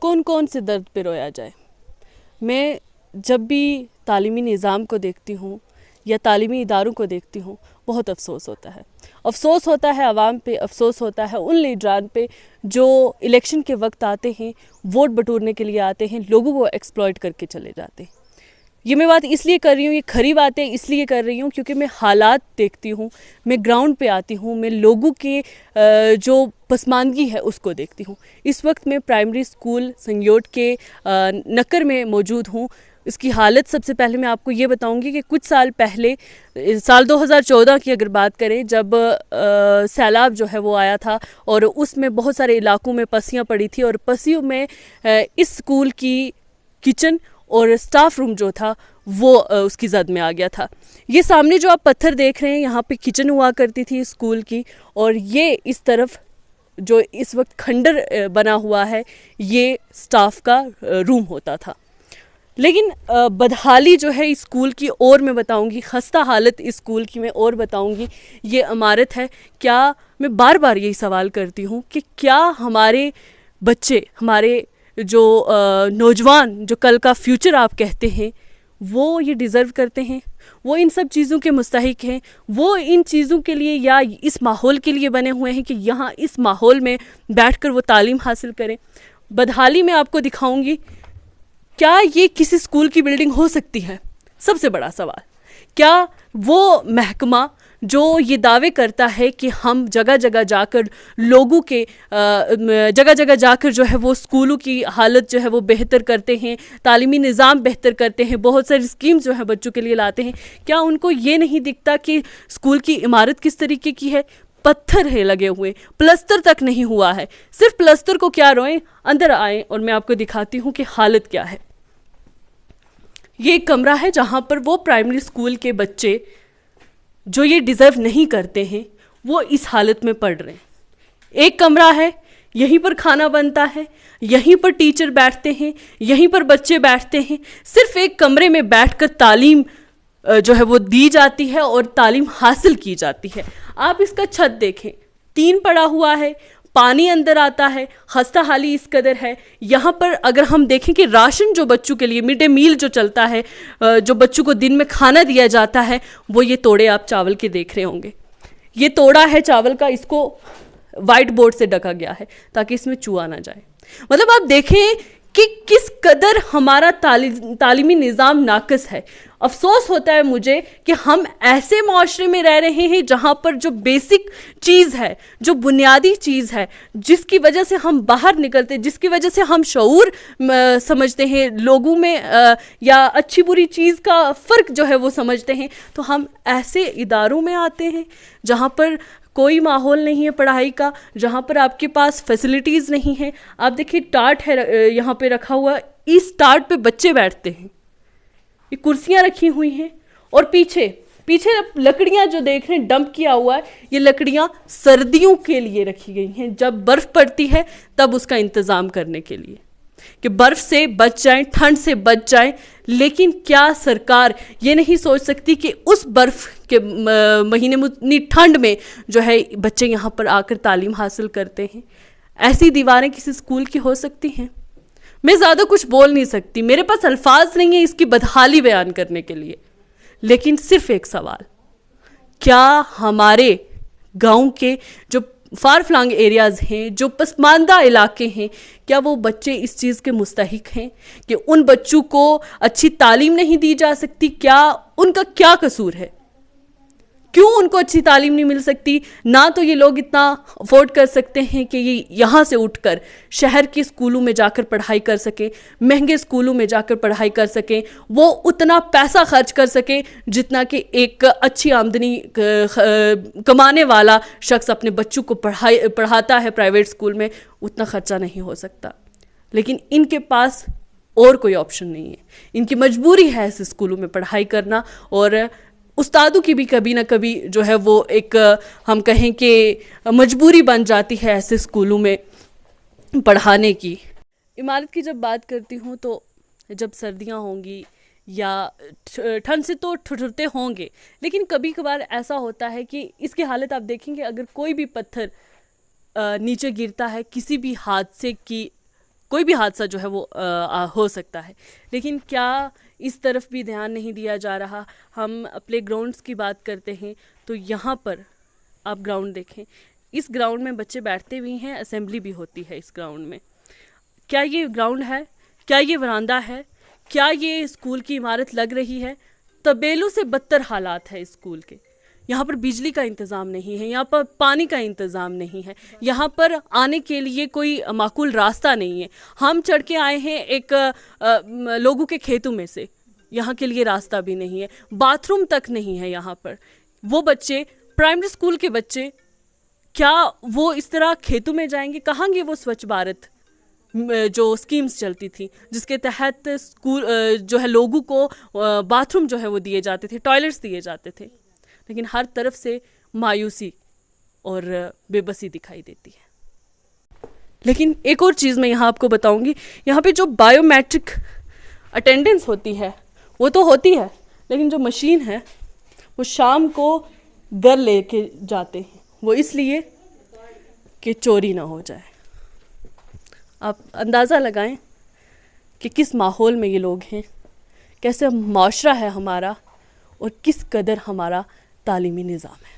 कौन कौन से दर्द पे रोया जाए। मैं जब भी तालीमी निज़ाम को देखती हूँ या तालीमी इदारों को देखती हूँ बहुत अफ़सोस होता है। अफ़सोस होता है आवाम पे, अफ़सोस होता है उन लीडरान पे जो इलेक्शन के वक्त आते हैं, वोट बटोरने के लिए आते हैं, लोगों को एक्सप्लॉइट करके चले जाते हैं। ये मैं बात इसलिए कर रही हूँ, ये खरी बातें इसलिए कर रही हूँ क्योंकि मैं हालात देखती हूँ, मैं ग्राउंड पे आती हूँ, मैं लोगों के जो पसमानदगी है उसको देखती हूँ। इस वक्त मैं प्राइमरी स्कूल संयोट के नक्कर में मौजूद हूँ। इसकी हालत सबसे पहले मैं आपको ये बताऊंगी कि कुछ साल पहले साल 2014 की अगर बात करें, जब सैलाब जो है वो आया था और उसमें बहुत सारे इलाकों में पस्सियाँ पड़ी थी और पस्सियों में इस स्कूल की किचन और स्टाफ रूम जो था वो उसकी जद में आ गया था। ये सामने जो आप पत्थर देख रहे हैं, यहाँ पे किचन हुआ करती थी स्कूल की, और ये इस तरफ जो इस वक्त खंडर बना हुआ है ये स्टाफ का रूम होता था। लेकिन बदहाली जो है इस स्कूल की और मैं बताऊंगी, खस्ता हालत इस स्कूल की मैं और बताऊंगी। ये इमारत है, क्या मैं बार बार यही सवाल करती हूँ कि क्या हमारे बच्चे, हमारे जो नौजवान जो कल का फ्यूचर आप कहते हैं, वो ये डिज़र्व करते हैं? वो इन सब चीज़ों के मुस्तहिक हैं? वो इन चीज़ों के लिए या इस माहौल के लिए बने हुए हैं कि यहाँ इस माहौल में बैठकर वो तालीम हासिल करें? बदहाली में आपको दिखाऊंगी, क्या ये किसी स्कूल की बिल्डिंग हो सकती है? सबसे बड़ा सवाल। क्या वो महकमा जो ये दावे करता है कि हम जगह जगह जाकर लोगों के जगह जगह जाकर जो है वो स्कूलों की हालत जो है वो बेहतर करते हैं, तालीमी निज़ाम बेहतर करते हैं, बहुत सारी स्कीम जो है बच्चों के लिए लाते हैं, क्या उनको ये नहीं दिखता कि स्कूल की इमारत किस तरीके की है? पत्थर है लगे हुए, प्लस्तर तक नहीं हुआ है। सिर्फ प्लस्तर को क्या रोएं, अंदर आएँ और मैं आपको दिखाती हूँ कि हालत क्या है। ये एक कमरा है जहाँ पर वो प्राइमरी स्कूल के बच्चे जो ये डिज़र्व नहीं करते हैं वो इस हालत में पढ़ रहे हैं। एक कमरा है, यहीं पर खाना बनता है, यहीं पर टीचर बैठते हैं, यहीं पर बच्चे बैठते हैं। सिर्फ एक कमरे में बैठकर तालीम जो है वो दी जाती है और तालीम हासिल की जाती है। आप इसका छत देखें, टीन पड़ा हुआ है, पानी अंदर आता है, खस्ता हाली इस कदर है। यहाँ पर अगर हम देखें कि राशन जो बच्चों के लिए मिड डे मील जो चलता है, जो बच्चों को दिन में खाना दिया जाता है, वो ये तोड़े आप चावल के देख रहे होंगे। ये तोड़ा है चावल का, इसको वाइट बोर्ड से ढका गया है ताकि इसमें चूहा ना जाए। मतलब आप देखें कि किस कदर हमारा तालीमी निज़ाम नाक़िस है। अफसोस होता है मुझे कि हम ऐसे माशरे में रह रहे हैं जहाँ पर जो बेसिक चीज़ है, जो बुनियादी चीज़ है, जिसकी वजह से हम बाहर निकलते, जिसकी वजह से हम शऊर समझते हैं लोगों में, या अच्छी बुरी चीज़ का फ़र्क जो है वो समझते हैं, तो हम ऐसे इदारों में आते हैं जहाँ पर कोई माहौल नहीं है पढ़ाई का, जहाँ पर आपके पास फैसिलिटीज़ नहीं है। आप देखिए टाट है यहाँ पे रखा हुआ, इस टाट पे बच्चे बैठते हैं, ये कुर्सियाँ रखी हुई हैं, और पीछे पीछे लकड़ियाँ जो देख रहे हैं डंप किया हुआ है, ये लकड़ियाँ सर्दियों के लिए रखी गई हैं, जब बर्फ़ पड़ती है तब उसका इंतज़ाम करने के लिए कि बर्फ़ से बच जाएं, ठंड से बच जाएं। लेकिन क्या सरकार ये नहीं सोच सकती कि उस बर्फ़ के महीने में इतनी ठंड में जो है बच्चे यहाँ पर आकर तालीम हासिल करते हैं? ऐसी दीवारें किसी स्कूल की हो सकती हैं? मैं ज़्यादा कुछ बोल नहीं सकती, मेरे पास अल्फाज नहीं है इसकी बदहाली बयान करने के लिए। लेकिन सिर्फ एक सवाल, क्या हमारे गांव के जो फार फ्लंग एरियाज़ हैं, जो पसमानदा इलाके हैं, क्या वो बच्चे इस चीज़ के मुस्तहिक हैं कि उन बच्चों को अच्छी तालीम नहीं दी जा सकती? क्या उनका क्या कसूर है? क्यों उनको अच्छी तालीम नहीं मिल सकती? ना तो ये लोग इतना अफोर्ड कर सकते हैं कि ये यहाँ से उठकर शहर के स्कूलों में जाकर पढ़ाई कर सकें, महंगे स्कूलों में जाकर पढ़ाई कर सकें, वो उतना पैसा खर्च कर सकें जितना कि एक अच्छी आमदनी कमाने वाला शख्स अपने बच्चों को पढ़ाता है प्राइवेट स्कूल में, उतना खर्चा नहीं हो सकता। लेकिन इनके पास और कोई ऑप्शन नहीं है, इनकी मजबूरी है ऐसे स्कूलों में पढ़ाई करना, और उस्तादों की भी कभी ना कभी जो है वो एक हम कहें कि मजबूरी बन जाती है ऐसे स्कूलों में पढ़ाने की। इमारत की जब बात करती हूँ तो जब सर्दियाँ होंगी या ठंड से तो ठुठुरते होंगे, लेकिन कभी कभार ऐसा होता है कि इसकी हालत आप देखेंगे, अगर कोई भी पत्थर नीचे गिरता है किसी भी हादसे की कोई भी हादसा जो है वो हो सकता है। लेकिन क्या इस तरफ भी ध्यान नहीं दिया जा रहा? हम प्ले ग्राउंड्स की बात करते हैं तो यहाँ पर आप ग्राउंड देखें, इस ग्राउंड में बच्चे बैठते भी हैं, असेंबली भी होती है इस ग्राउंड में। क्या ये ग्राउंड है? क्या ये वरांडा है? क्या ये स्कूल की इमारत लग रही है? तबेलों से बदतर हालात है इस स्कूल के। यहाँ पर बिजली का इंतज़ाम नहीं है, यहाँ पर पानी का इंतज़ाम नहीं है, यहाँ पर आने के लिए कोई माकूल रास्ता नहीं है। हम चढ़ के आए हैं एक लोगों के खेतों में से, यहाँ के लिए रास्ता भी नहीं है, बाथरूम तक नहीं है यहाँ पर। वो बच्चे, प्राइमरी स्कूल के बच्चे, क्या वो इस तरह खेतों में जाएंगे? कहाँ गए वो स्वच्छ भारत जो स्कीम्स चलती थी, जिसके तहत स्कूल जो है लोगों को बाथरूम जो है वो दिए जाते थे, टॉयलेट्स दिए जाते थे? लेकिन हर तरफ से मायूसी और बेबसी दिखाई देती है। लेकिन एक और चीज़ मैं यहाँ आपको बताऊँगी, यहाँ पे जो बायोमेट्रिक अटेंडेंस होती है वो तो होती है, लेकिन जो मशीन है वो शाम को घर लेके जाते हैं, वो इसलिए कि चोरी ना हो जाए। आप अंदाज़ा लगाएं कि किस माहौल में ये लोग हैं, कैसे माशरा है हमारा और किस कदर हमारा तालीमी निज़ाम है।